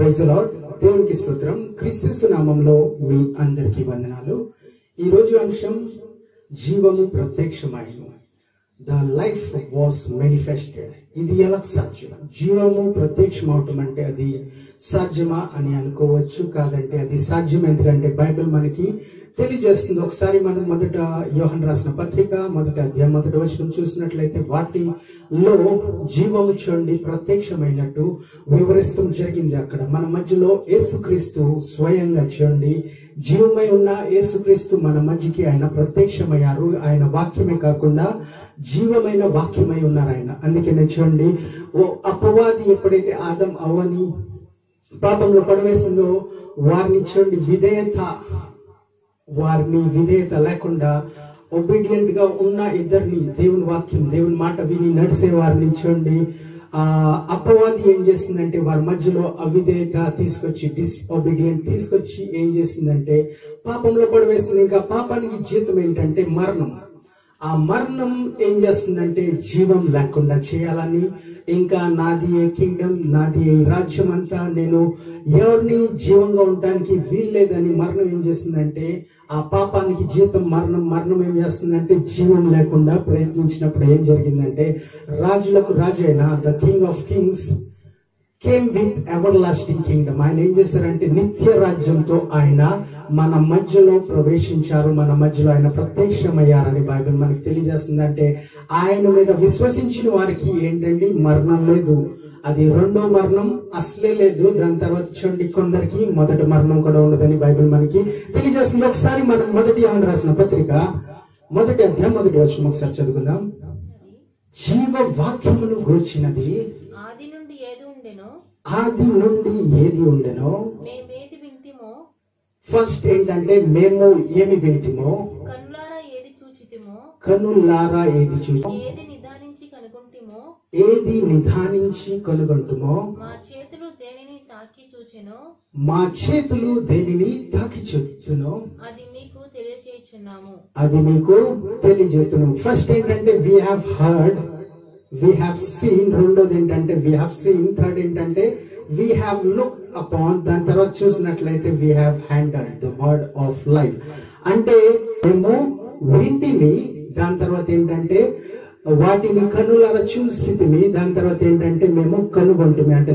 Praise the lord. దేవునికి స్తోత్రం. క్రీస్తు నామములో మీ అందరికీ వందనాలు. ఈ రోజు అంశం జీవము ప్రత్యక్షమైనను. The life was manifested. ఇది ఎలా సాధ్యం? జీవము ప్రత్యక్షం అవటం అంటే అది సాధ్యమా అని అనుకోవచ్చు, కాదంటే అది సాధ్యం. ఎందుకంటే బైబిల్ మనకి తెలియజేస్తుంది. ఒకసారి మనం మొదట యోహన్ రాసిన పత్రిక 1వ అధ్యాయం 1వ వచనం చూసినట్లయితే వాటిలో జీవము చూడండి ప్రత్యక్షమైనట్టు వివరిస్తూ జరిగింది. అక్కడ మన మధ్యలో యేసుక్రీస్తు స్వయంగా చూడండి జీవమై ఉన్న యేసుక్రీస్తు మన మధ్యకి ఆయన ప్రత్యక్షమయ్యారు. ఆయన వాక్యమే కాకుండా జీవమైన వాక్యమై ఉన్నారు ఆయన. అందుకే నేను చూడండి అపవాది ఎప్పుడైతే ఆదం అవ్వని పాపంలో పడవేసిందో వారిని చూడండి వారిని విధేయత లేకుండా ఒబీడియంట్ గా ఉన్న ఇద్దరిని దేవుని వాక్యం దేవుని మాట విని నడిసే వారిని చూడండి అపవాది ఏం చేసిందంటే వారి మధ్యలో అవిధేయత తీసుకొచ్చి డిస్ఒబీడియంట్ తీసుకొచ్చి ఏం చేసిందంటే పాపంలో పడవేసింది. ఇంకా పాపానికి జీతం ఏంటంటే మరణం. ఆ మరణం ఏం చేస్తుందంటే జీవం లేకుండా చేయాలని, ఇంకా నాది ఏ కింగ్డమ్, నాది ఏ రాజ్యం అంతా, నేను ఎవరిని జీవంగా ఉండడానికి వీల్లేదని మరణం ఏం చేస్తుందంటే ఆ పాపానికి జీతం మరణం. మరణం ఏం చేస్తుందంటే జీవం లేకుండా ప్రయత్నించినప్పుడు ఏం జరిగిందంటే రాజులకు రాజు అయిన the king of Kings came with ever lasting Kingdom. ఆయన ఏం చేశారంటే నిత్య రాజ్యంతో ఆయన మన మధ్యలో ప్రవేశించారు, మన మధ్యలో ఆయన ప్రత్యక్షమయ్యారని బైబిల్ మనకి తెలియజేస్తుంది. అంటే ఆయన మీద విశ్వసించిన వారికి ఏంటండి మరణం లేదు. అది రెండో మరణం అసలే లేదు. దాని తర్వాత చూడండి కొందరికి మొదటి మరణం కూడా ఉండదని బైబిల్ మనకి తెలియజేస్తుంది. ఒకసారి మనం మొదటి యోహాను రాసిన పత్రిక 1వ అధ్యాయం 1వ వచనం ఒకసారి చదువుకుందాం. జీవ వాక్యమును గూర్చినది ఆది నుండి ఏది ఉండెనో. ఫస్ట్ ఏంటంటే మేము ఏమి వింటిమో, కన్నులారా ఏది చూచి, ఏది నిదానించి కనుగొంటుమో, మా చేతులు దేనిని తాకి చూచునో అది మీకు తెలియజేస్తున్నాము. ఫస్ట్ ఏంటంటే we have heard, we have seen. రెండోది ఏంటంటే we have seen. థర్డ్ ఏంటంటే we have looked upon. దాని తర్వాత చూసినట్లయితే we have handled the word of life. అంటే మేము వింటిమి, దాని తర్వాత ఏంటంటే వాటిని కన్నులారా చూసితిమి, దాని తర్వాత ఏంటంటే మేము కనుగొంటమి. అంటే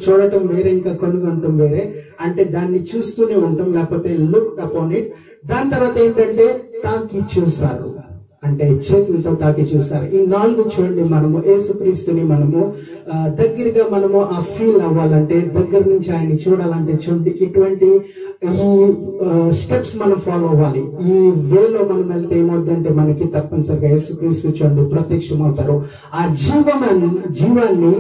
చూడటం వేరే, ఇంకా కనుగొంటం వేరే. అంటే దాన్ని చూస్తూనే ఉంటాం, లేకపోతే లుక్ అపాన్ ఇట్. దాని తర్వాత ఏంటంటే తాకి చూసారు, అంటే చేతులతో తాకి చూస్తారు. ఈ 4 చూడండి మనము యేసుక్రీస్తుని మనము దగ్గరగా మనము ఆ ఫీల్ అవ్వాలంటే, దగ్గర నుంచి ఆయన్ని చూడాలంటే చూడండి ఇటువంటి ఈ స్టెప్స్ మనం ఫాలో అవ్వాలి. ఈ వేలో మనం వెళ్తే ఏమవుతుందంటే మనకి తప్పనిసరిగా యేసుక్రీస్తు చూడండి ప్రత్యక్షం అవుతారు. ఆ జీవాన్ని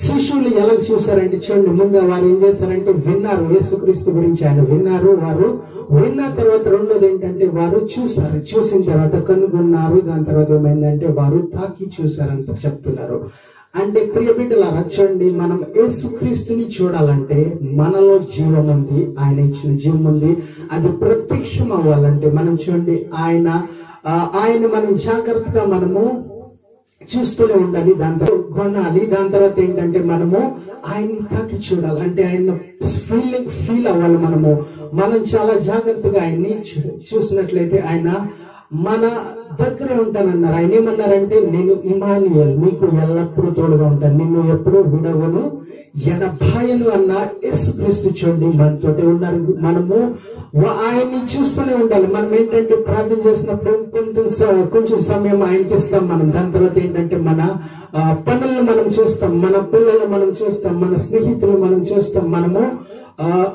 శిష్యులు ఎలా చూసారంటే చూడండి ముందు వారు ఏం చేశారంటే విన్నారు, యేసుక్రీస్తు గురించి ఆయన విన్నారు. వారు విన్న తర్వాత రెండోది ఏంటంటే వారు చూసారు, చూసిన తర్వాత కనుగొన్నారు. దాని తర్వాత ఏమైందంటే వారు తాకి చూసారంట చెప్తున్నారు. అంటే ప్రియ బిడ్డలారా చూడండి మనం యేసుక్రీస్తుని చూడాలంటే మనలో జీవం ఉంది, ఆయన ఇచ్చిన జీవం ఉంది. అది ప్రత్యక్షం అవ్వాలంటే మనం చూడండి ఆయన మనం జాగ్రత్తగా మనము చూస్తూనే ఉండాలి, దాని తర్వాత కొనాలి. దాని తర్వాత ఏంటంటే మనము ఆయన్ని తాకి చూడాలి, అంటే ఆయన ఫీల్ అవ్వాలి. మనం చాలా జాగ్రత్తగా ఆయన్ని చూసినట్లయితే ఆయన మన దగ్గరే ఉంటానన్నారు. ఆయన ఏమన్నారంటే నేను ఇమానుయేల్, నీకు ఎల్లప్పుడూ తోడుగా ఉంటాను, నిన్ను ఎప్పుడూ విడవను ఎడబాయను అన్న యేసుక్రీస్తు చూడండి మనతోటే ఉన్నారు. మనము ఆయన్ని చూస్తూనే ఉండాలి. మనం ఏంటంటే ప్రార్థన చేసినప్పుడు కొంచెం సమయం ఆయనకి ఇస్తాం మనం. దాని తర్వాత ఏంటంటే మన పనులను మనం చూస్తాం, మన పిల్లలు మనం చూస్తాం, మన స్నేహితులు మనం చూస్తాం, మనము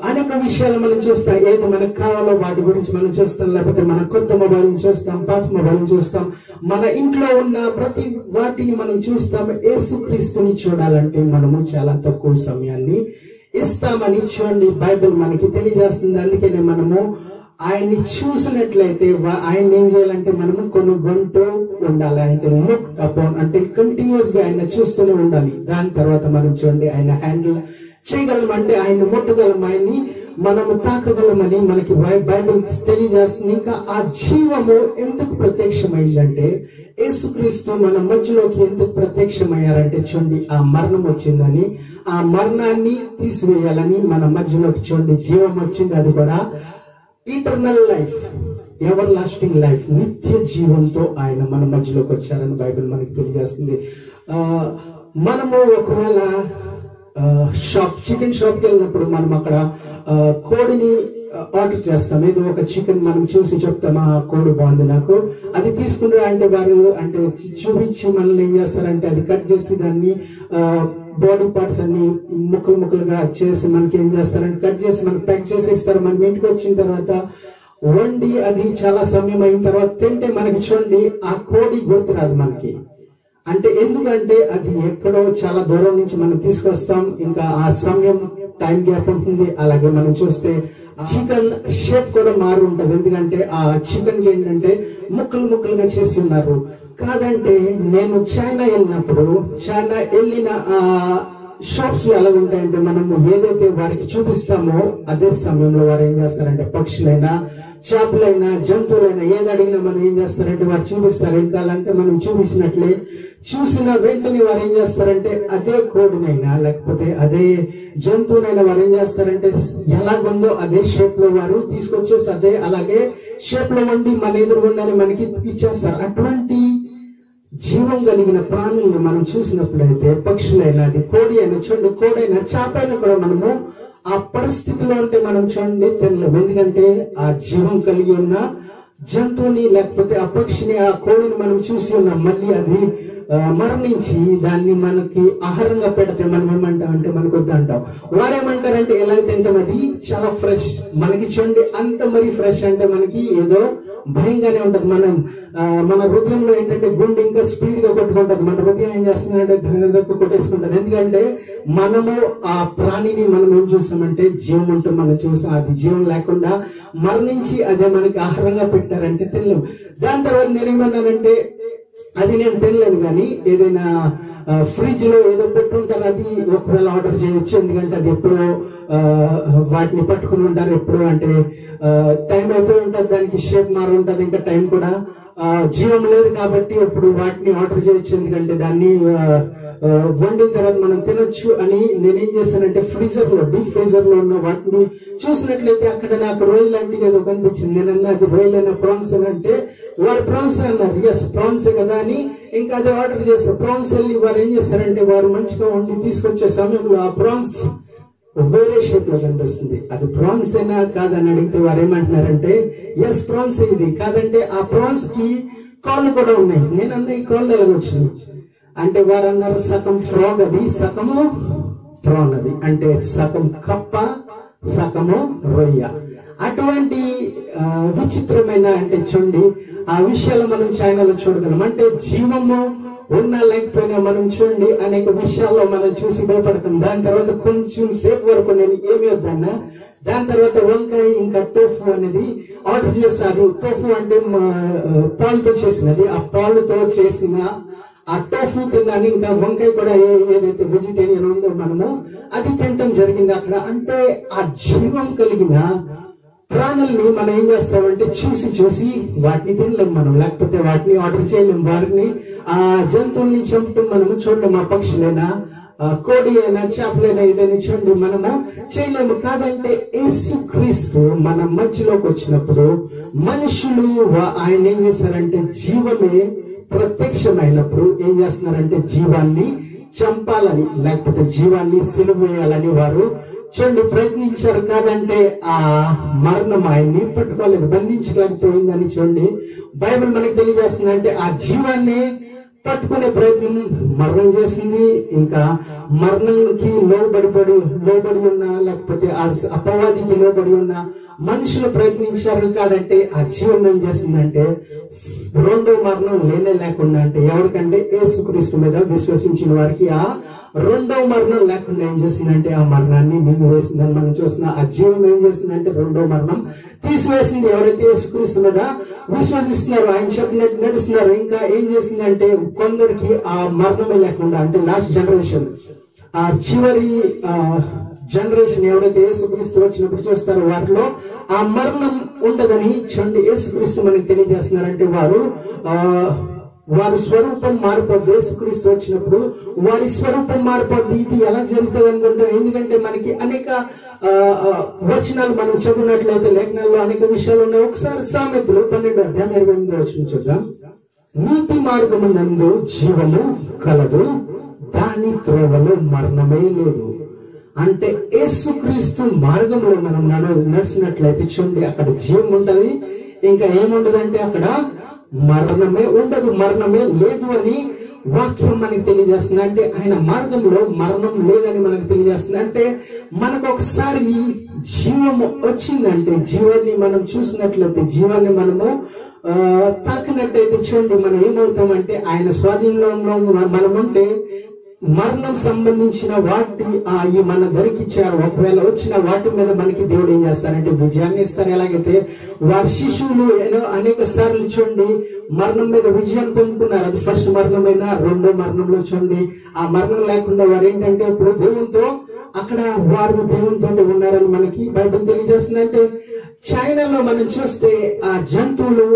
అనేక విషయాలు మనం చూస్తాం. ఏది మనకు కావాలో వాటి గురించి మనం చూస్తాం, లేకపోతే మన కొత్త మొబైల్ చూస్తాం, పాత మొబైల్ చూస్తాం, మన ఇంట్లో ఉన్న ప్రతి వాటిని మనం చూస్తాం. యేసుక్రీస్తుని చూడాలంటే మనము చాలా తక్కువ సమయాన్ని ఇస్తామని చూడండి బైబిల్ మనకి తెలియజేస్తుంది. అందుకనే మనము ఆయన్ని చూసినట్లయితే ఆయన ఏం చేయాలంటే మనము కొనుగొంటూ ఉండాలి. అంటే లుక్ అపాన్, అంటే కంటిన్యూస్ గా ఆయన చూస్తూనే ఉండాలి. దాని తర్వాత మనం చూడండి ఆయన చేయగలమంటే ఆయన్ని ముట్టగలం, ఆయన్ని మనము తాకగలమని మనకి బైబిల్ తెలియజేస్తుంది. ఇంకా ఆ జీవము ఎందుకు ప్రత్యక్షమైందంటే, యేసుక్రీస్తు మన మధ్యలోకి ఎందుకు ప్రత్యక్షమయ్యారంటే చూడండి, ఆ మరణం వచ్చిందని, ఆ మరణాన్ని తీసివేయాలని మన మధ్యలోకి చూడండి జీవం వచ్చింది. అది కూడా eternal life, ever lasting life, నిత్య జీవంతో ఆయన మన మధ్యలోకి వచ్చారని బైబిల్ మనకి తెలియజేస్తుంది. మనము ఒకవేళ చికెన్ షాప్కి వెళ్ళినప్పుడు మనం అక్కడ కోడిని ఆర్డర్ చేస్తాం. ఏదో ఒక చికెన్ మనం చూసి చెప్తాం, ఆ కోడి బాగుంది నాకు, అది తీసుకుంటారా అంటే వారు అంటే చూపించి మనల్ని ఏం చేస్తారంటే అది కట్ చేసి దాన్ని బాడీ పార్ట్స్ అన్ని ముక్కలు ముక్కలుగా చేసి మనకి ఏం చేస్తారంటే కట్ చేసి మనకి ప్యాక్ చేసి ఇస్తారు. మనం ఇంటికి వచ్చిన తర్వాత వండి అది చాలా సమయం అయిన తర్వాత తింటే మనకి చూడండి ఆ కోడి గుర్తురాదు మనకి. అంటే ఎందుకంటే అది ఎక్కడో చాలా దూరం నుంచి మనం తీసుకొస్తాం, ఇంకా ఆ సమయం టైం గ్యాప్ ఉంటుంది. అలాగే మనం చూస్తే చికెన్ షేప్ కూడా మారు ఉంటుంది, ఎందుకంటే ఆ చికెన్ కి ఏంటంటే ముక్కలు ముక్కలుగా చేసి ఉన్నారు. కాదంటే నేను చైనా వెళ్ళినప్పుడు, చైనా వెళ్ళిన షాప్స్ ఎలా ఉంటాయంటే మనము ఏదైతే వారికి చూపిస్తామో అదే సమయంలో వారు ఏం చేస్తారంటే పక్షులైనా చేపలైనా జంతువులైనా ఏది అడిగినా మనం ఏం చేస్తారంటే వారు చూపిస్తారు. ఎంకాలంటే మనం చూపించినట్లే చూసిన వెంటనే వారు ఏం చేస్తారంటే అదే కోడినైనా లేకపోతే అదే జంతువునైనా వారు ఏం చేస్తారంటే ఎలాగుందో అదే షేప్ లో వారు తీసుకొచ్చేసి అదే అలాగే షేప్ లో వండి మన ఎదురుగుండానే మనకి ఇచ్చేస్తారు. అటువంటి జీవం కలిగిన ప్రాణులను మనం చూసినప్పుడైతే పక్షులైనా అది కోడి అయినా చూడండి, కోడైనా చేప అయినా కూడా మనము ఆ పరిస్థితిలో అంటే మనం చూడండి తినలేము. ఎందుకంటే ఆ జీవం కలిగి ఉన్న జంతువుని లేకపోతే ఆ పక్షిని ఆ కోడిని మనం చూసి ఉన్నాం. మళ్ళీ అది మరణించి దాన్ని మనకి ఆహారంగా పెడితే మనం ఏమంటామంటే మనకు వద్దు అంటాం. వారేమంటారంటే ఎలా తింటాం, అది చాలా ఫ్రెష్ మనకి చూడండి. అంత మరి ఫ్రెష్ అంటే మనకి ఏదో భయంగానే ఉంటది. మన హృదయంలో ఏంటంటే గుండె ఇంకా స్పీడ్ గా కొట్టుకుంటది. మన హృదయం ఏం చేస్తుందంటే ధనదక్కు కొట్టేసుకుంటది. ఎందుకంటే మనము ఆ ప్రాణిని మనం ఏం చూస్తామంటే జీవం ఉంటూ మనం చూస్తాం, అది జీవం లేకుండా మరణించి అదే మనకి ఆహారంగా పెట్టారంటే తినలేము. దాని తర్వాత నేనేమన్నానంటే అది నేను తినలేను, కానీ ఏదైనా ఫ్రిడ్జ్ లో ఏదో పెట్టుంటారు అది ఒకవేళ ఆర్డర్ చేయొచ్చు. ఎందుకంటే అది ఎప్పుడో వాటిని పట్టుకుని ఉంటారు, ఎప్పుడు అంటే టైం అయిపోయి ఉంటుంది, దానికి షేప్ మారు ఉంటుంది, ఇంకా టైం కూడా జీవం లేదు కాబట్టి ఎప్పుడు వాటిని ఆర్డర్ చేయొచ్చు. ఎందుకంటే దాన్ని వండిన తర్వాత మనం తినొచ్చు అని నేనేం చేశానంటే ఫ్రీజర్ లో డీప్ ఫ్రీజర్ లో ఉన్న వాటిని చూసినట్లయితే అక్కడ నాకు రొయ్యలు లాంటిది ఏదో కనిపించింది. నేనన్నా అది రొయ్యలైనా ప్రాన్స్ అని అంటే వారు ప్రాన్స్ అన్నారు. ఎస్ ప్రాన్స్ కదా అని ఇంకా అదే ఆర్డర్ చేస్తారు. ప్రాన్స్ వెళ్ళి వారు ఏం చేస్తారంటే వారు మంచిగా వండి తీసుకొచ్చే సమయంలో ఆ ప్రాన్స్ వేరే షేప్ లో కనిపిస్తుంది. అది ప్రాన్స్ అయినా కాదని అడిగితే వారు ఏమంటున్నారంటే ఎస్ ప్రాన్స్ ఇది కాదంటే ఆ ప్రాన్స్ కి కాళ్ళు కూడా ఉన్నాయి. నేనన్నా ఈ కాళ్ళు ఎలాగొచ్చినాయి అంటే వారు అన్నారు సగం ఫ్రాగ్ అది, సగము ప్రాన్ అది, అంటే సగం కప్ప సగము రొయ్య. అటువంటి విచిత్రమైన అంటే చూడండి ఆ విషయాలు మనం చైనాలో చూడగలం. అంటే జీవము ఉన్నా లేకపోయినా మనం చూడండి అనేక విషయాల్లో మనం చూసి భయపడతాం. దాని తర్వాత కొంచెం సేపు వరకు నేను ఏమి వద్దన్నా దాని తర్వాత వంకాయ ఇంకా టోఫు అనేది ఆర్డర్ చేస్తారు. టోఫు అంటే పాలుతో చేసినది, ఆ పాలుతో చేసిన ఆ టోఫు తిన్నాను. ఇంకా వంకాయ కూడా ఏదైతే వెజిటేరియన్ ఉందో మనము అది తినటం జరిగింది అక్కడ. అంటే ఆ జీవం కలిగిన ప్రాణుల్ని మనం ఏం చేస్తామంటే చూసి వాటిని తినలేము మనం, లేకపోతే వాటిని ఆర్డర్ చేయలేము. వారిని ఆ జంతువుల్ని చంపటం మనము చూడలేము. ఆ పక్షులైనా కోడి అయినా చేపలైనా ఏదైనా చూడండి మనము చేయలేము. కాదంటే యేసుక్రీస్తు మన మధ్యలోకి వచ్చినప్పుడు మనుషులు ఆయన ఏం చేశారంటే జీవమే ప్రత్యక్షమైనప్పుడు ఏం చేస్తున్నారంటే జీవాన్ని చంపాలని లేకపోతే జీవాన్ని సిలువ వేయాలని వారు చూడండి ప్రయత్నించారు. కాదంటే ఆ మరణం ఆయన్ని పట్టుకోలేదు, బంధించలేకపోయిందని చూడండి బైబిల్ మనకి తెలియజేస్తుంది. అంటే ఆ జీవాన్ని పట్టుకునే ప్రయత్నం మరణం చేసింది. ఇంకా మరణంకి లోబడి ఉన్న లేకపోతే ఆ అపవాదికి లోబడి ఉన్న మనుషులు ప్రయత్నించారు. కాదంటే ఆ జీవం ఏం చేసిందంటే రెండో మరణం లేకుండా అంటే ఎవరికంటే యేసుక్రీస్తు మీద విశ్వసించిన వారికి ఆ రెండో మరణం లేకుండా ఏం చేసిందంటే ఆ మరణాన్ని మింగివేసిందని మనం చూస్తున్నాం. ఆ జీవం ఏం చేసిందంటే రెండో మరణం తీసివేసింది. ఎవరైతే యేసుక్రీస్తు మీద విశ్వసిస్తున్నారో ఆయన చెప్పినట్టు నడుస్తున్నారు. ఇంకా ఏం చేసిందంటే కొందరికి ఆ మరణమే లేకుండా అంటే లాస్ట్ జనరేషన్ ఆ చివరి జనరేషన్ ఎవరైతే యేసుక్రీస్తు వచ్చినప్పుడు చూస్తారో వారిలో ఆ మరణం ఉండదని చూడండి యేసుక్రీస్తు మనకి తెలియజేస్తున్నారంటే వారి స్వరూపం మారిపోద్ది. యేసుక్రీస్తు వచ్చినప్పుడు వారి స్వరూపం మారిపోద్ది. ఇది ఎలా జరుగుతుంది అనుకుంటాం? ఎందుకంటే మనకి అనేక వచనాలు మనం చదివినట్లయితే లేఖనాల్లో అనేక విషయాలు ఉన్నాయి. ఒకసారి సామెతలు 12:28 చూద్దాం. నీతి మార్గమునందు జీవము కలదు, దాని త్రోవలో మరణమే లేదు. అంటే యేసుక్రీస్తు మార్గంలో మనం నడిచినట్లయితే చూడండి అక్కడ జీవం ఉంటది. ఇంకా ఏముండదంటే అక్కడ మరణమే ఉండదు, మరణమే లేదు అని వాక్యం మనకి తెలియజేస్తుంది. అంటే ఆయన మార్గంలో మరణం లేదని మనకు తెలియజేస్తుంది. అంటే మనకు ఒకసారి జీవము వచ్చిందంటే, జీవాన్ని మనం చూసినట్లయితే, జీవాన్ని మనము తాకినట్టయితే చూడండి మనం ఏమవుతామంటే ఆయన స్వాధీనంలో మనం ఉంటే మరణం సంబంధించిన వాటి ఈ మన దొరికిచ్చారు. ఒకవేళ వచ్చిన వాటి మీద మనకి దేవుడు ఏం చేస్తారంటే విజయాన్ని ఇస్తారు. ఎలాగైతే వారి శిశువులు అనేక సార్లు చూడండి మరణం మీద విజయాన్ని పొందుకున్నారు. అది ఫస్ట్ మరణమైనా రెండో మరణంలో చూడండి ఆ మరణం లేకుండా వారు ఏంటంటే ఇప్పుడు దేవునితో అక్కడ వారు దేవునితో ఉన్నారని మనకి బైబిల్ తెలియజేస్తుంది. అంటే చైనాలో మనం చూస్తే ఆ జంతువులు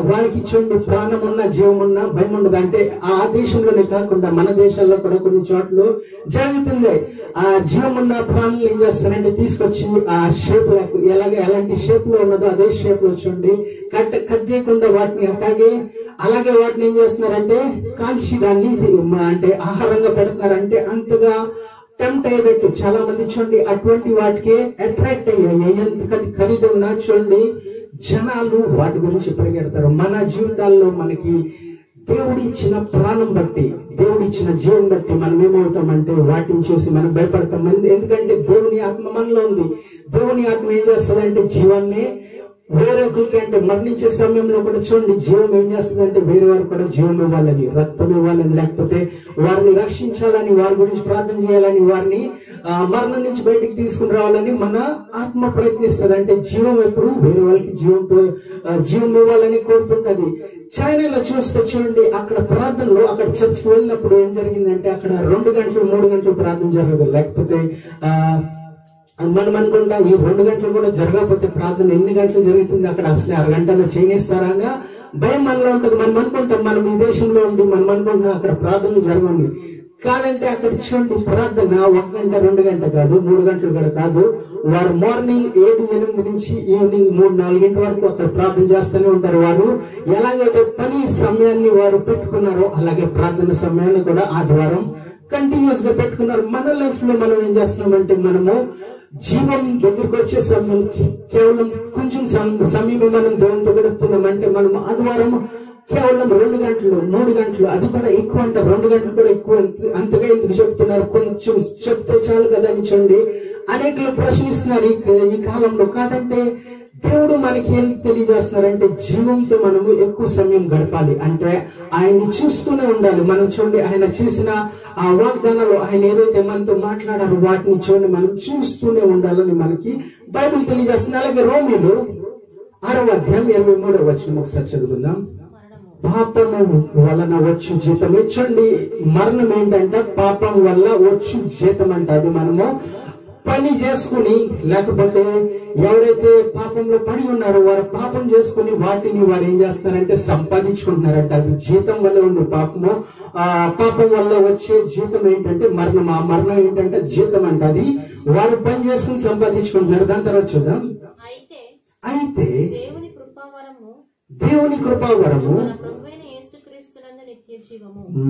వారికి చూడండి ప్రాణం ఉన్న జీవం ఉన్న భయం ఉండదు. అంటే ఆ దేశంలోనే కాకుండా మన దేశాల్లో కూడా కొన్ని చోట్ల జరుగుతుంది. ఆ జీవం ఉన్న ప్రాణులు ఏం చేస్తారంటే తీసుకొచ్చి ఆ షేప్ ఎలాంటి షేప్ లో ఉన్నదో అదే షేప్ లో చూడండి కట్ చేయకుండా వాటిని అలాగే వాటిని ఏం చేస్తున్నారంటే కాల్చి దాన్ని అంటే ఆహారంగా పెడుతున్నారంటే అంతగా టెంప్ట్ అయ్యేటట్టు చాలా మంది చూడండి అటువంటి వాటికి అట్రాక్ట్ అయ్యాయి. ఎంత ఖరీదు ఉన్నా చూడండి జనాలు వాటి గురించి పరిగెడతారు. మన జీవితాల్లో మనకి దేవుడిచ్చిన ప్రాణం బట్టి, దేవుడిచ్చిన జీవం బట్టి మనం ఏమవుతామంటే వాటిని చూసి మనం భయపడతాం. ఎందుకంటే దేవుని ఆత్మ మనలో ఉంది. దేవుని ఆత్మ ఏం చేస్తుందంటే జీవాన్ని వేరొకరికి అంటే మరణించే సమయంలో కూడా చూడండి జీవం ఏం చేస్తుందంటే వేరే వారు కూడా జీవం ఇవ్వాలని, రక్తం ఇవ్వాలని, లేకపోతే వారిని రక్షించాలని, వారి గురించి ప్రార్థన చేయాలని, వారిని మరణం నుంచి బయటికి తీసుకుని రావాలని మన ఆత్మ ప్రయత్నిస్తుంది. అంటే జీవం ఎప్పుడు వేరే వాళ్ళకి జీవం ఇవ్వాలని కోరుతుంటది. చైనాలో చూస్తే చూడండి అక్కడ ప్రార్థనలో అక్కడ చర్చికి వెళ్ళినప్పుడు ఏం జరిగిందంటే అక్కడ 2 గంటలు 3 గంటలు ప్రార్థన జరగదు. లేకపోతే మనం అనుకుంటా ఈ 2 గంటలు కూడా జరగకపోతే ప్రార్థన ఎన్ని గంటలు జరుగుతుంది, అక్కడ అసలు 1 గంటలో చేయనిస్తారా భయం మనలో ఉంటుంది. మనం అనుకుంటాం మనం ఈ దేశంలో ఉండి మనం అనుకుంటాం అక్కడ ప్రార్థన జరగండి. కాదంటే అక్కడ చూడండి ప్రార్థన 1 గంట 2 గంట కాదు, 3 గంటలు కూడా కాదు. వారు మార్నింగ్ 7-8 నుంచి ఈవినింగ్ 3-4 వరకు అక్కడ ప్రార్థన చేస్తూనే ఉంటారు. వారు ఎలాగైతే పని సమయాన్ని వారు పెట్టుకున్నారో అలాగే ప్రార్థన సమయాన్ని కూడా ఆదివారం కంటిన్యూస్ గా పెట్టుకున్నారు. మన లైఫ్ లో మనం ఏం చేస్తున్నామంటే మనము జీవం దగ్గరికి వచ్చే సమయం కేవలం కొంచెం సమయం మనం దేవునితో గడుపుతున్నామంటే మనం ఆదివారం కేవలం 2 గంటలు 3 గంటలు అది కూడా ఎక్కువ అంటారు. 2 గంటలు కూడా ఎక్కువ, అంతగా ఎందుకు చెప్తున్నారు, కొంచెం చెప్తే చాలు కదా అని చూడండి అనేకలు ప్రశ్నిస్తున్నారు ఈ కాలంలో. కాదంటే దేవుడు మనకి ఏం తెలియజేస్తున్నారంటే జీవంతో మనము ఎక్కువ సమయం గడపాలి. అంటే ఆయన్ని చూస్తూనే ఉండాలి. మనం చూడండి ఆయన చేసిన ఆ వాగ్దానాలు ఆయన ఏదైతే మనతో మాట్లాడారో వాటిని చూడండి మనం చూస్తూనే ఉండాలని మనకి బైబిల్ తెలియజేస్తుంది. అలాగే రోమీలు 6:23 ఒకసారి చదువుకుందాం. పాపము వలన వచ్చు జీతం. చూడండి మరణం ఏంటంటే పాపం వల్ల వచ్చు జీతం అంట. అది మనము పని చేసుకుని, లేకపోతే ఎవరైతే పాపంలో పడి ఉన్నారో వారు పాపం చేసుకుని వాటిని వారు ఏం చేస్తారంటే సంపాదించుకుంటున్నారంట. అది జీతం వల్ల ఉంది. పాపం వల్ల వచ్చే జీతం ఏంటంటే మరణం. ఆ మరణం ఏంటంటే జీతం అంట. అది వారు పని చేసుకుని సంపాదించుకుంటున్నారు. దాని తర్వాత చూద్దాం. అయితే దేవుని కృపావరము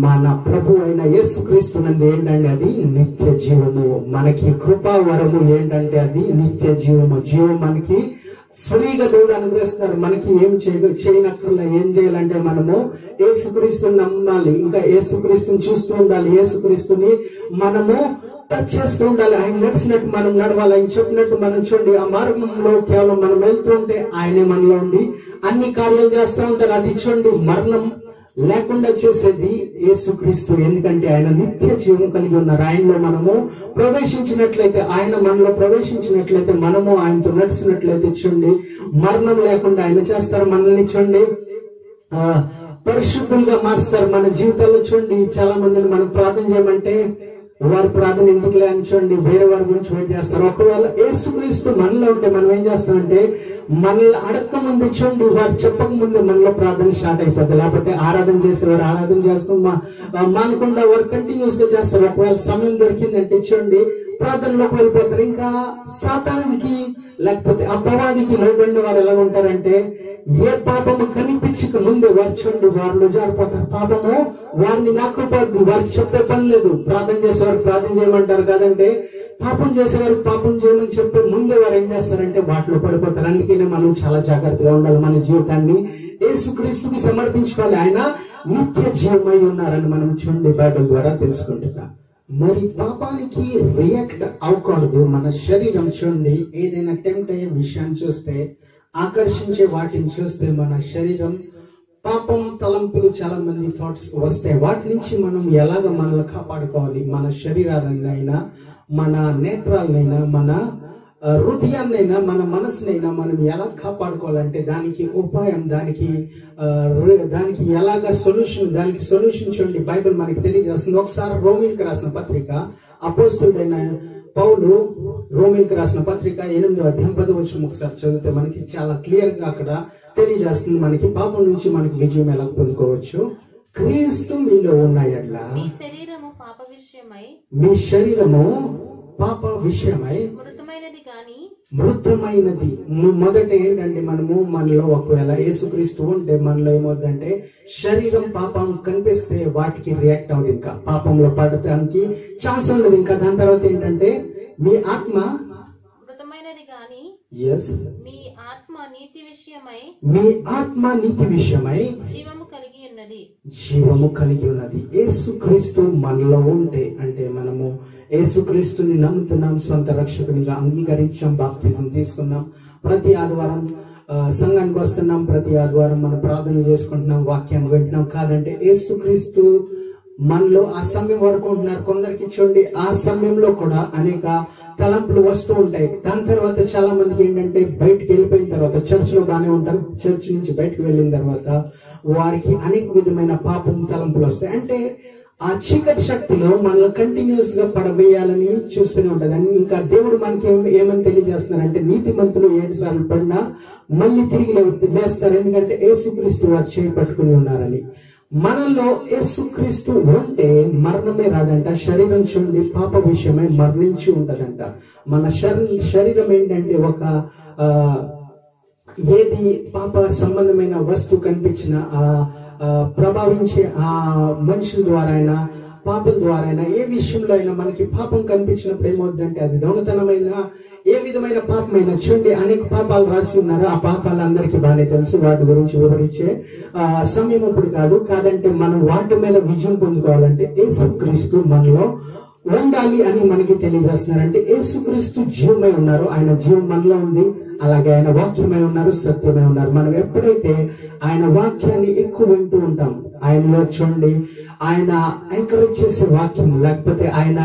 మన ప్రభు అయిన యేసుక్రీస్తునందు ఏంటంటే అది నిత్య జీవము. మనకి కృపావరము ఏంటంటే అది నిత్య జీవము. జీవం మనకి ఫ్రీగా దేవుడు అనుగ్రహిస్తారు. మనకి ఏం చేయనక్కర్లా. ఏం చేయాలంటే మనము యేసుక్రీస్తుని నమ్మాలి, ఇంకా యేసుక్రీస్తుని చూస్తూ ఉండాలి, యేసుక్రీస్తుని మనము టచ్ చేస్తూ ఉండాలి. ఆయన నడిచినట్టు మనం నడవాలి, ఆయన చెప్పినట్టు మనం చూడండి. ఆ మార్గంలో కేవలం మనం వెళ్తూ ఉంటే ఆయనే మనలో ఉండి అన్ని కార్యాలు చేస్తూ ఉంటారు. అది చూడండి మరణం లేకుండా చేసేది యేసుక్రీస్తు. ఎందుకంటే ఆయన నిత్య జీవం కలిగి ఉన్నారు. ఆయనలో మనము ప్రవేశించినట్లయితే, ఆయన మనలో ప్రవేశించినట్లయితే, మనము ఆయనతో నడిచినట్లయితే చూడండి మరణం లేకుండా ఆయన చేస్తారు. మనల్ని చూడండి పరిశుద్ధంగా మారుస్తారు. మన జీవితాల్లో చూడండి చాలా మందిని మనం ప్రార్థన చేయమంటే వారి ప్రార్థన ఎందుకులే అని చూడండి, వేరే వారి గురించి వెయిట్ చేస్తారు. ఒకవేళ యేసుక్రీస్తు మనలో ఉంటే మనం ఏం చేస్తామంటే మనల్ని అడక్క ముందు చూడండి, వారు చెప్పక ముందే మనలో ప్రార్థన స్టార్ట్ అయిపోద్ది. లేకపోతే ఆరాధన చేసేవారు ఆరాధన చేస్తాం, మానకుండా వారు కంటిన్యూస్ గా చేస్తారు. ఒకవేళ సమయం దొరికిందంటే చూడండి ప్రార్థనలోకి వెళ్ళిపోతారు. ఇంకా సాతానుడికి లేకపోతే అపవాదికి లోబడిన వారు ఎలా ఉంటారంటే ఏ పాపము కనిపించక ముందే వారు చూడండి వారిలో జారిపోతారు. పాపము వారిని నాకుపోద్ది, వారికి చెప్పే పని లేదు. ప్రార్థన చేసేవారికి ప్రార్థన చేయమంటారు కాదంటే పాపం చేసేవారికి పాపం చేయమని చెప్పే ముందే వారు ఏం చేస్తారంటే వాటిలో పడిపోతారు. అందుకనే మనం చాలా జాగ్రత్తగా ఉండాలి. మన జీవితాన్ని యేసుక్రీస్తుకి సమర్పించుకోవాలి. ఆయన నిత్య జీవమై ఉన్నారని మనం చూడండి బైబిల్ ద్వారా తెలుసుకుంటున్నాం. మరి పాపానికి రియాక్ట్ అవ్వకూడదు. మన శరీరం చూడండి ఏదైనా టెంప్ట్ అయ్యే విషయాన్ని చూస్తే, ఆకర్షించే వాటిని చూస్తే మన శరీరం పాపం తలంపులు చాలా మంది థాట్స్ వస్తాయి. వాటి నుంచి మనం ఎలాగ మనల్ని కాపాడుకోవాలి? మన శరీరాలైనా మన నేత్రాలనైనా మన హృదయాన్నైనా మన మనసునైనా మనం ఎలా కాపాడుకోవాలంటే దానికి ఉపాయం, దానికి ఎలాగ దానికి సొల్యూషన్ చూడండి బైబిల్ మనకి తెలియజేస్తుంది. ఒకసారి రోమిల్కి రాసిన పత్రిక, అపోస్తలుడైన పౌలు రోమిల్కి రాసిన పత్రిక 8వ అధ్యాయం 10వ వచనం ఒకసారి చదివితే మనకి చాలా క్లియర్ గా అక్కడ తెలియజేస్తుంది మనకి పాపం నుంచి మనకి విజయం ఎలా పొందుకోవచ్చు. క్రీస్తు మీలో ఉన్నాయట్ల మీ శరీరము పాప విషయమై మృతమైనది. మొదట ఏంటంటే మనలో ఒకవేళ యేసుక్రీస్తు ఉంటే మనలో ఏమవుతుందంటే శరీరం పాపం కనిపిస్తే వాటికి రియాక్ట్ అవ్వదు, ఇంకా పాపంలో పడటానికి ఛాన్స్ ఉండదు. ఇంకా దాని తర్వాత ఏంటంటే మీ ఆత్మ మీ ఆత్మ నీతి విషయమై జీవము కలిగి ఉన్నది. యేసుక్రీస్తు మనలో ఉంటే అంటే మనము యేసుక్రీస్తుని నమ్ముతున్నాం, సొంత రక్షకునిగా అంగీకరించాం, బాప్తిజం తీసుకున్నాం, ప్రతి ఆదివారం సంఘానికి వస్తున్నాం, ప్రతి ఆదివారం మనం ప్రార్థన చేసుకుంటున్నాం, వాక్యాన్ని వింటున్నాం. కాదంటే యేసుక్రీస్తు మనలో ఆ సమయం వరకు ఉంటున్నారు. కొందరికి చూడండి ఆ సమయంలో కూడా అనేక తలంపులు వస్తూ ఉంటాయి. దాని తర్వాత చాలా మందికి ఏంటంటే బయటికి వెళ్ళిపోయిన తర్వాత చర్చ్ లో బాగానే ఉంటారు, చర్చ్ నుంచి బయటకు వెళ్ళిన తర్వాత వారికి అనేక విధమైన పాపం తలంపులు వస్తాయి. అంటే ఆ చీకటి శక్తిలో మనల్ని కంటిన్యూస్ గా పడవేయాలని చూస్తూనే ఉంటది. అని ఇంకా దేవుడు మనకి ఏమని తెలియజేస్తున్నారంటే నీతిమంతులు 7 సార్లు పడినా మళ్ళీ తిరిగి లేస్తారు, ఎందుకంటే యేసుక్రీస్తు వారు చేయి పట్టుకుని ఉన్నారని. మనలో యేసుక్రీస్తు ఉంటే మరణమే రాదంట. శరీరం చూడండి పాప విషయమై మరణించి ఉంటదంట. మన శరీరం ఏంటంటే ఒక ఏది పాప సంబంధమైన వస్తువు కనిపించిన ప్రభావించే ఆ మనుషుల ద్వారా అయినా పాపం ద్వారా అయినా ఏ విషయంలో అయినా మనకి పాపం కనిపించినప్పుడు ఏమవుతుందంటే అది దొంగతనమైన ఏ విధమైన పాపమైనా చూడండి అనేక పాపాలు రాసి ఉన్నారు. ఆ పాపాలు అందరికీ బాగానే తెలుసు, వాటి గురించి వివరించే సమయం ఇప్పుడు కాదంటే మనం వాటి మీద విజయం పొందుకోవాలంటే యేసుక్రీస్తు మనలో ఉండాలి అని మనకి తెలియజేస్తున్నారు. అంటే యేసుక్రీస్తు జీవమై ఉన్నారు, ఆయన జీవం మనలో ఉంది, అలాగే ఆయన వాక్యమై ఉన్నారు, సత్యమై ఉన్నారు. మనం ఎప్పుడైతే ఆయన వాక్యాన్ని ఎక్కువ వింటూ ఉంటాం, ఆయనలో చూడండి ఆయన ఎంకరేజ్ చేసే వాక్యం, లేకపోతే ఆయన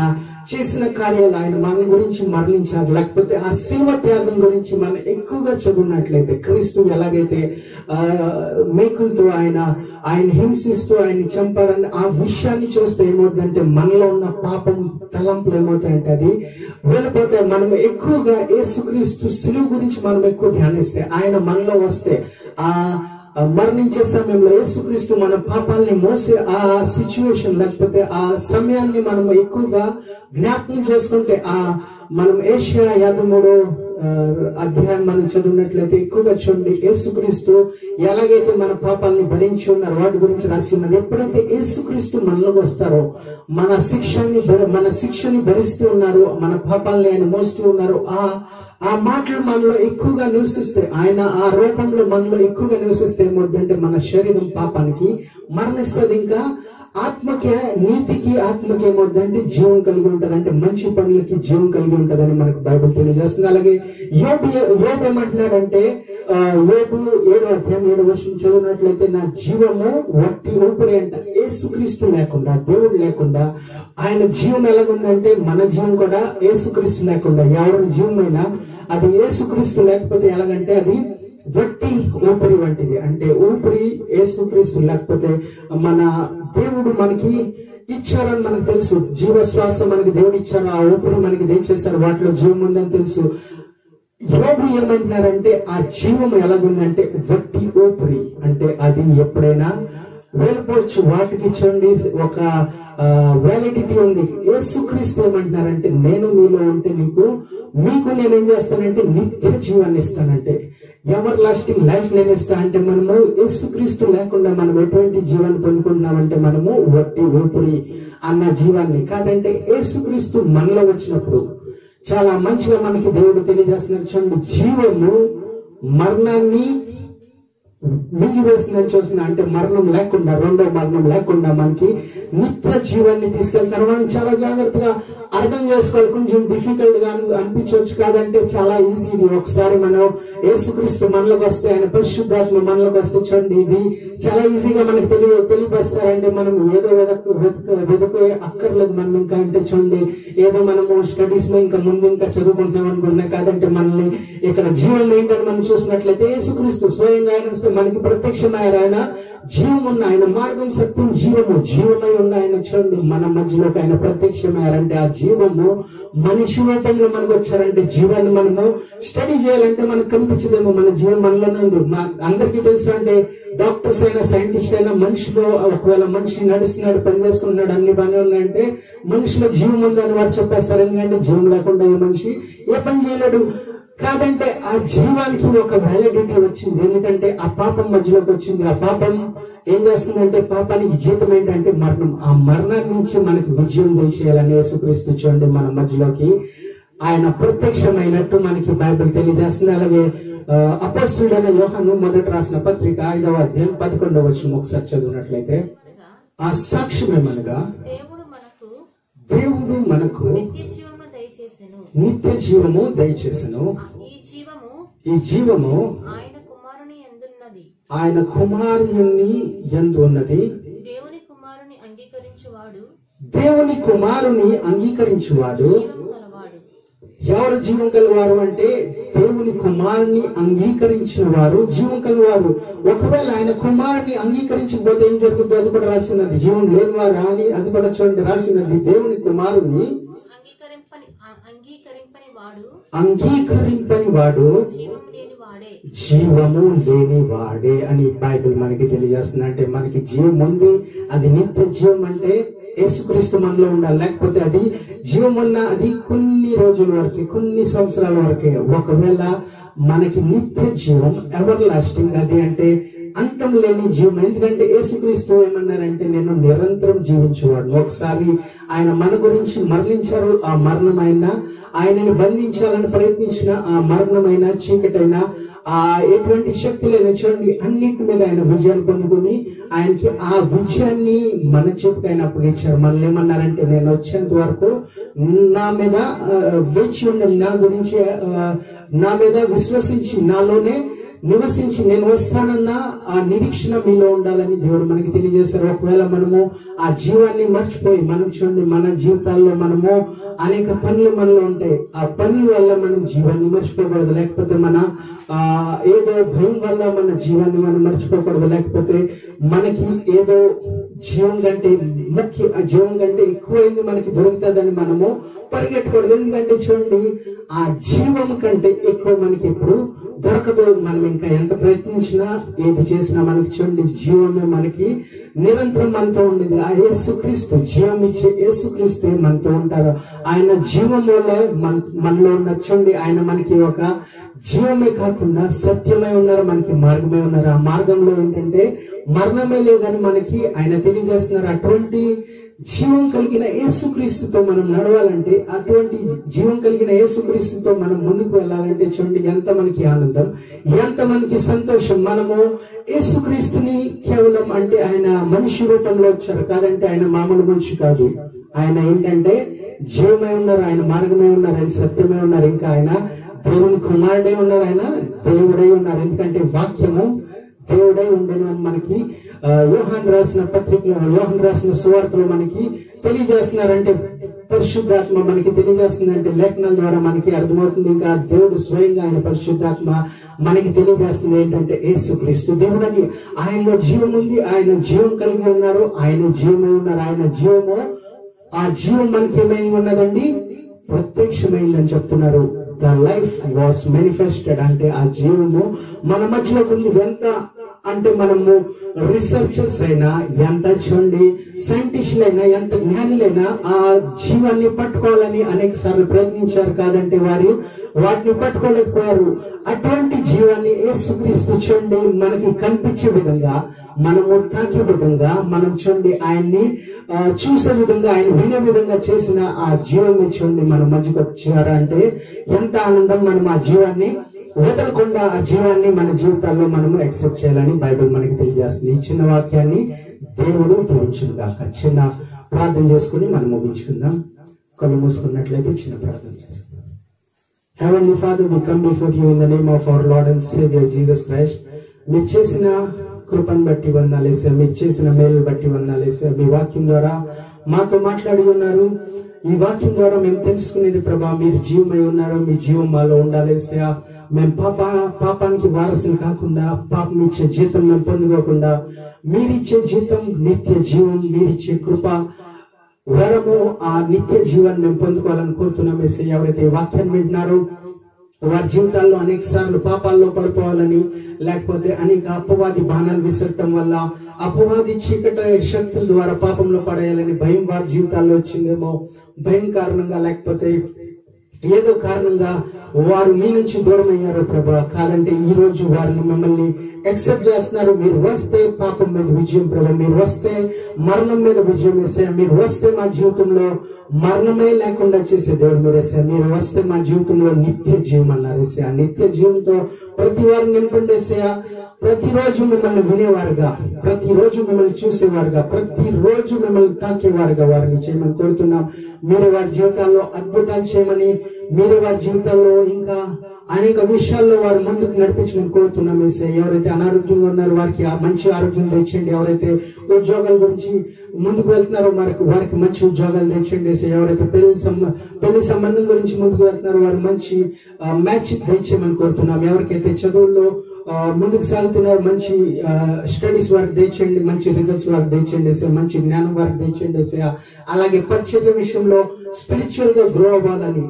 చేసిన కార్యాలు, ఆయన మన గురించి మరణించారు, లేకపోతే ఆ శిల్వ త్యాగం గురించి మనం ఎక్కువగా చదువున్నట్లయితే, క్రీస్తు ఎలాగైతే మేకులతో ఆయన హింసిస్తూ ఆయన చంపారని ఆ విషయాన్ని చూస్తే ఏమవుతుందంటే మనలో ఉన్న పాపం తలంపులు ఏమవుతాయంటే అది వెళ్ళిపోతాయి. మనం ఎక్కువగా యేసుక్రీస్తు శిలువ గురించి మనం ఎక్కువ ధ్యానిస్తే, ఆయన మనలో వస్తే ఆ మరణించే సమయంలో యేసుక్రీస్తు మన పాపాలని మోసే ఆ సిచ్యువేషన్ లేకపోతే ఆ సమయాన్ని మనం ఎక్కువగా జ్ఞాపకం చేసుకుంటే మనం ఏషియా 53 అధ్యాయం మనం చదివినట్లయితే ఎక్కువగా చూడండి యేసుక్రీస్తు ఎలాగైతే మన పాపాలని భరించి ఉన్నారు వాటి గురించి రాసి ఉన్నది. ఎప్పుడైతే యేసుక్రీస్తు మనలోకి వస్తారో మన శిక్షని భరిస్తూ ఉన్నారు, మన పాపాలని ఆయన మోస్తూ ఉన్నారు, ఆ మాటలు మనలో ఎక్కువగా నివసిస్తే, ఆయన ఆ రూపంలో మనలో ఎక్కువగా నివసిస్తే ఏమవుతుందంటే మన శరీరం పాపానికి మరణిస్తుంది. ఇంకా ఆత్మకే నీతికి ఆత్మకి ఏమవుతుందంటే జీవం కలిగి ఉంటది, అంటే మంచి పనులకి జీవం కలిగి ఉంటదని మనకు బైబిల్ తెలియజేస్తుంది. అలాగే యోబు ఏమంటున్నాడంటే యోబు 7వ అధ్యాయం 7వ వచనం చదివినట్లయితే నా జీవము వట్టి ఊపిరి అంట. యేసుక్రీస్తు లేకుండా, దేవుడు లేకుండా ఆయన జీవం ఎలాగుందంటే మన జీవం కూడా యేసుక్రీస్తు లేకుండా ఎవరి జీవమైనా అది యేసుక్రీస్తు లేకపోతే ఎలాగంటే అది వట్టి ఊపిరి వంటిది. అంటే ఊపిరి యేసుక్రీస్తు లేకపోతే మన దేవుడు మనకి ఇచ్చారని మనకు తెలుసు. జీవశ్వాస మనకి దేవుడు ఇచ్చారు, ఆ ఊపిరి మనకి దయచేశారు, వాటిలో జీవం ఉందని తెలుసు. యోబు ఏమంటున్నారంటే ఆ జీవం ఎలాగుందంటే వట్టి ఊపిరి, అంటే అది ఎప్పుడైనా వెళ్ళిపోవచ్చు. వాటికి చూడండి ఒక వ్యాలిడిటీ ఉంది. యేసుక్రీస్తు ఏమంటున్నారంటే నేను మీలో ఉంటే మీకు నేనేం చేస్తానంటే నిత్య జీవాన్ని ఇస్తానంటే, ఎవర్ లాస్టింగ్ లైఫ్ నేను ఇస్తా అంటే, మనము యేసుక్రీస్తు లేకుండా మనం ఎటువంటి జీవాన్ని పొందుకుంటున్నామంటే మనము వట్టి ఊపిరి అన్న జీవాన్ని కాదంటే, యేసుక్రీస్తు మనలో వచ్చినప్పుడు చాలా మంచిగా మనకి దేవుడు తెలియజేస్తున్నారు. చూడండి, జీవము మరణాన్ని మింగివేసిందని చూస్తున్నా, అంటే మరణం లేకుండా, రెండో మరణం లేకుండా మనకి నిత్య జీవాన్ని తీసుకెళ్తారు. మనం చాలా జాగ్రత్తగా అర్థం చేసుకోవాలి. కొంచెం డిఫికల్ట్ గా అనిపించవచ్చు, కాదంటే చాలా ఈజీ ఇది. ఒకసారి మనం యేసుక్రీస్తు మనలోకి వస్తే, ఆయన పరిశుద్ధాత్మ మనలోకి వస్తే చూడండి, ఇది చాలా ఈజీగా మనకి తెలియపరుస్తారంటే మనం ఏదో వెదకే అక్కర్లేదు. మనం ఇంకా అంటే చూడండి, ఏదో మనము స్టడీస్ లో ఇంకా ముందు ఇంకా చదువుకుంటాం అనుకున్నాం, కాదంటే మనల్ని ఇక్కడ జీవం ఏంటని మనం చూసినట్లయితే యేసుక్రీస్తు స్వయంగా ఆయన మనకి ప్రత్యక్షమయ్యారు. ఆయన జీవం ఉన్న, ఆయన మార్గం, సత్యం, జీవమై ఉన్న ఆయన చూడండి మన మధ్యలోకి ఆయన ప్రత్యక్షమయ్యారంటే ఆ జీవము మనిషి రూపంలో మనకు వచ్చారంటే, జీవాన్ని మనము స్టడీ చేయాలంటే మనకు కనిపించదేమో, మన జీవం మనలోనే ఉంది. అందరికీ తెలుసు, అంటే డాక్టర్స్ అయినా సైంటిస్ట్ అయినా మనిషిలో ఒకవేళ మనిషి నడుస్తున్నాడు, పని చేసుకున్నాడు, అన్ని బాగానే ఉన్నాయంటే మనిషిలో జీవం ఉందని వారు చెప్పేస్తారు. ఎందుకంటే జీవం లేకుండా ఏ మనిషి ఏ పని చేయలేడు. కాదంటే ఆ జీవానికి ఒక వ్యాలిడిటీ వచ్చింది, ఎందుకంటే ఆ పాపం మధ్యలోకి వచ్చింది. ఆ పాపం ఏం చేస్తుందంటే, పాపానికి జీతం ఏంటంటే మరణం. ఆ మరణాన్ని నుంచి మనకి విజయం దయచేయాలని యేసుక్రీస్తు చూడండి మన మధ్యలోకి ఆయన ప్రత్యక్షమైనట్టు మనకి బైబిల్ తెలియజేస్తుంది. అలాగే అపోస్తలుడైన యోహాను మొదట రాసిన పత్రిక 5వ అధ్యాయం 11వ వచనం ఒకసారి చదివినట్లయితే, ఆ సాక్ష్యం ఏమనగా దేవుడు మనకు నిత్య జీవము దయచేసెను. ఈ జీవము ఆయన కుమారుని యందు ఉన్నది. దేవుని కుమారుని అంగీకరించువాడు ఎవరు జీవం కలవారు అంటే, దేవుని కుమారుని అంగీకరించిన వారు జీవం కలవారు. ఒకవేళ ఆయన కుమారుని అంగీకరించకపోతే ఏం జరుగుతుందో అది కూడా రాసినది. జీవం లేని వారు అని అది కూడా చూడండి రాసినది. దేవుని కుమారుని అంగీకరింపని వాడు జీవము లేని వాడే అని బైబిల్ మనకి తెలియజేస్తుంది. అంటే మనకి జీవం ఉంది, అది నిత్య జీవం. అంటే యేసుక్రీస్తు మనలో ఉండాలి, లేకపోతే అది జీవం ఉన్న అది కొన్ని రోజుల వరకే, కొన్ని సంవత్సరాల వరకే. ఒకవేళ మనకి నిత్య జీవం ఎవర్ లాస్టింగ్, అది అంటే అంతం లేని జీవం. ఎందుకంటే యేసుక్రీస్తు ఏమన్నారంటే నేను నిరంతరం జీవించేవాడు. ఒకసారి ఆయన మన గురించి మరణించారు. ఆ మరణమైన ఆయనని బంధించాలని ప్రయత్నించిన ఆ మరణమైన చీకటైన ఆ ఎటువంటి శక్తి లేని చూడండి అన్నిటి మీద ఆయన విజయాన్ని పొందుకుని ఆయనకి ఆ విజయాన్ని మన చేతికి ఆయన అప్పగించారు. మనల్ని ఏమన్నారంటే నేను వచ్చేంత వరకు నా మీద వేచి ఉండండి, నా గురించి నా మీద విశ్వసించి నాలోనే నివసించి నేను వస్తానన్న ఆ నిరీక్షణ మీలో ఉండాలని దేవుడు మనకి తెలియజేశారు. ఒకవేళ మనము ఆ జీవాన్ని మర్చిపోయి, మనం చూడండి మన జీవితాల్లో మనము అనేక పనులు మనలో ఉంటాయి. ఆ పనుల వల్ల మనం జీవాన్ని మర్చిపోకూడదు, లేకపోతే మన ఏదో భయం వల్ల మన జీవాన్ని మనం మర్చిపోకూడదు, లేకపోతే మనకి ఏదో జీవం కంటే జీవం కంటే ఎక్కువైంది మనకి దొరుకుతుందని మనము పరిగెట్టకూడదు. ఎందుకంటే చూడండి ఆ జీవం కంటే ఎక్కువ మనకి ఎప్పుడు దొరకదు. మనం ఇంకా ఎంత ప్రయత్నించినా ఏది చేసినా మనకి చూడండి జీవమే మనకి నిరంతరం మనతో ఉండేది. ఆ యేసుక్రీస్తు జీవం ఇచ్చే యేసుక్రీస్తు మనతో ఉంటారు. ఆయన జీవములో మనలో ఉన్న చూడండి ఆయన మనకి ఒక జీవమే కాకుండా సత్యమై ఉన్నారు, మనకి మార్గమే ఉన్నారు. ఆ మార్గంలో ఏంటంటే మరణమే లేదని మనకి ఆయన తెలియజేస్తున్నారు. అటువంటి జీవం కలిగిన యేసుక్రీస్తుతో మనం నడవాలంటే, అటువంటి జీవం కలిగిన యేసుక్రీస్తుతో మనం ముందుకు వెళ్ళాలంటే చూడండి ఎంత మనకి ఆనందం, ఎంత మనకి సంతోషం. మనము యేసుక్రీస్తుని కేవలం అంటే ఆయన మనిషి రూపంలో వచ్చారు, కాదంటే ఆయన మామూలు మనిషి కాదు. ఆయన ఏంటంటే జీవమై ఉన్నారు, ఆయన మార్గమై ఉన్నారు, ఆయన సత్యమై ఉన్నారు, ఇంకా ఆయన దేవుని కుమారుడై ఉన్నారు, ఆయన దేవుడై ఉన్నారు. ఎందుకంటే వాక్యము దేవుడై ఉండేను అని మనకి యోహాను రాసిన పత్రికలో, యోహాను రాసిన సువార్తలో మనకి తెలియజేస్తున్నారంటే పరిశుద్ధాత్మ మనకి తెలియజేస్తుందంటే లేఖనాల ద్వారా మనకి అర్థమవుతుంది. ఇంకా దేవుడు స్వయంగా ఆయన పరిశుద్ధాత్మ మనకి తెలియజేస్తుంది ఏంటంటే యేసుక్రీస్తు దేవుడని, ఆయనలో జీవం ఉంది, ఆయన జీవం కలిగి ఉన్నారు, ఆయన జీవమై ఉన్నారు. ఆయన జీవము, ఆ జీవం మనకి ఏమై ఉన్నదండి, ప్రత్యక్షమైందని చెప్తున్నారు. ద లైఫ్ వాస్ మేనిఫెస్టెడ్ అంటే ఆ జీవము మన మధ్యలోకి ఉంది. ఎంత అంటే మనము రీసెర్చర్స్ అయినా, ఎంత చూడండి సైంటిస్టులైనా, ఎంత జ్ఞానులైనా ఆ జీవాన్ని పట్టుకోవాలని అనేక సార్లు ప్రయత్నించారు, కాదంటే వారు వాటిని పట్టుకోలేకపోయారు. అటువంటి జీవాన్ని యేసుక్రీస్తు చూడండి మనకి కనిపించే విధంగా, మనము తాకే విధంగా, మనం చూడండి ఆయన్ని చూసే విధంగా, ఆయన వినే విధంగా చేసిన ఆ జీవాన్ని చూడండి మన మధ్యకు వచ్చారా అంటే ఎంత ఆనందం. మనం ఆ జీవాన్ని వదలకుండా ఆ జీవాన్ని మన జీవితాల్లో మనము యాక్సెప్ట్ చేయాలని బైబిల్ మనకి తెలియజేస్తుంది. ఈ చిన్న వాక్యాన్ని దేవుడు దీవించును గాక. చిన్న ప్రార్థన చేసుకుని మనం ముగించుకుందాం. కళ్ళు మూసుకున్నట్లయితే చిన్న ప్రార్థన చేసుకుందాం. Heavenly Father, we come before you in the name of our Lord and Savior Jesus Christ. మీరు చేసిన కృపను బట్టి వందనాలేసా, మీరు చేసిన మేలు బట్టి వందనాలేసా. మీ వాక్యం ద్వారా మాతో మాట్లాడి ఉన్నారు. ఈ వాక్యం ద్వారా మేము తెలుసుకునేది ప్రభా, మీరు జీవమై ఉన్నారు, మీ జీవం మాలో ఉండాలేసా. మేము పాపానికి వారసులు కాకుండా, పాపం ఇచ్చే జీతం మేము పొందుకోకుండా, మీరిచ్చే జీతం నిత్య జీవం, మీరిచ్చే కృప వరము, ఆ నిత్య జీవాన్ని మేము పొందుకోవాలని కోరుతున్నాం. ఎవరైతే వాక్యాన్ని వింటున్నారో వారి జీవితాల్లో అనేక సార్లు పాపాల్లో పడిపోవాలని, లేకపోతే అనేక అపవాది బాణాలు విసరటం వల్ల, అపవాది చీకటి శక్తుల ద్వారా పాపంలో పడేయాలని భయం వారి జీవితాల్లో వచ్చిందేమో, భయం కారణంగా లేకపోతే ఏదో కారణంగా వారు మీ నుంచి దూరం అయ్యారు ప్రభా. కాదంటే ఈ రోజు వారిని మిమ్మల్ని యాక్సెప్ట్ చేస్తున్నారు. మీరు వస్తే పాపం మీద విజయం ప్రభా, మీరు వస్తే మరణం మీద విజయం వేసాయా, మీరు వస్తే మా జీవితంలో మరణమే లేకుండా చేసే దేవుడు మీరేసా, మీరు వస్తే మా జీవితంలో నిత్య జీవం అన్నారు వేసా. నిత్య జీవంతో ప్రతి వారిని నింపండేసా. ప్రతిరోజు మిమ్మల్ని వినేవారుగా, ప్రతిరోజు మిమ్మల్ని చూసేవారుగా, ప్రతిరోజు మిమ్మల్ని తాకేవారుగా వారిని చేయమని కోరుతున్నాం. మీరు వారి జీవితాల్లో అద్భుతాలు చేయమని, మీరు వారి జీవితాల్లో ఇంకా అనేక విషయాల్లో వారు ముందుకు నడిపించమని కోరుతున్నాం. ఎవరైతే అనారోగ్యంగా ఉన్నారో వారికి మంచి ఆరోగ్యం తెచ్చండి. ఎవరైతే ఉద్యోగాల గురించి ముందుకు వెళ్తున్నారో వారికి మంచి ఉద్యోగాలు తెచ్చండి. ఎవరైతే పెళ్లి సంబంధం గురించి ముందుకు వెళ్తున్నారో వారు మంచి మ్యాచ్ తెచ్చేయమని కోరుతున్నాం. ఎవరికైతే చదువుల్లో ముందుకు సాగుతున్నారు మంచి స్టడీస్ వారికి తెచ్చండి, మంచి రిజల్ట్స్ వారికి తెచ్చండి, మంచి జ్ఞానం వారికి తెచ్చండి. అలాగే పరిచర్య విషయంలో స్పిరిచువల్ గా గ్రో అవ్వాలని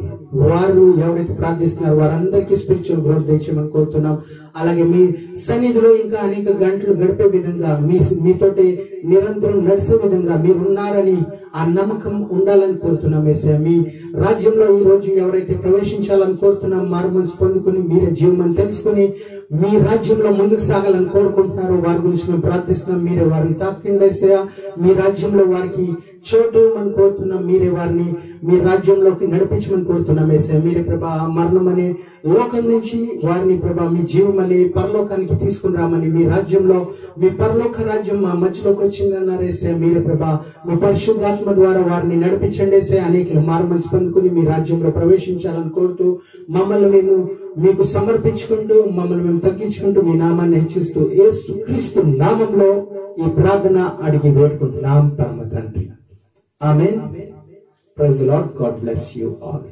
వారు ఎవరైతే ప్రార్థిస్తున్నారో వారందరికీ స్పిరిచువల్ గ్రోత్ తెచ్చేయమని కోరుతున్నాం. అలాగే మీ సన్నిధిలో ఇంకా అనేక గంటలు గడిపే విధంగా, మీతోటి నిరంతరం నడిచే విధంగా మీరు ఉన్నారని ఆ నమ్మకం ఉండాలని కోరుతున్నాం. మీ రాజ్యంలో ఈ రోజు ఎవరైతే ప్రవేశించాలని కోరుతున్నాం, మారు మనసు పొందుకుని మీరే జీవం తెలుసుకుని మీ రాజ్యంలో ముందుకు సాగాలని కోరుకుంటున్నారు, వారి గురించి మేము ప్రార్థిస్తున్నాం. మీరే వారిని తాకిండేసా, మీ రాజ్యంలో వారికి చోటు ఇవ్వమని కోరుతున్నాం. మీరే వారిని మీ రాజ్యంలోకి నడిపించమని కోరుతున్నాం. మీరే ప్రభా మరణం అనే లోకం నుంచి వారిని ప్రభా మీ జీవం అనే పరలోకానికి తీసుకుని రామని, మీ రాజ్యంలో మీ పరలోక రాజ్యం మా మధ్యలోకి వచ్చిందన్నారేసే. మీరే ప్రభా మీ పరిశుద్ధాత్మ ద్వారా వారిని నడిపించండేసే. అనేకలు మారు మనసు పొందుకుని మీ రాజ్యంలో ప్రవేశించాలని కోరుతూ మమ్మల్ని మేము మీకు సమర్పించుకుంటూ, మమ్మల్ని మేము తగ్గించుకుంటూ మీ నామాన్ని హెచ్చిస్తూ యేసుక్రీస్తు నామంలో ఈ ప్రార్థన అడిగి వేడుకుంటున్నాం పరమ తండ్రి. Amen. Praise the lord. God bless you all.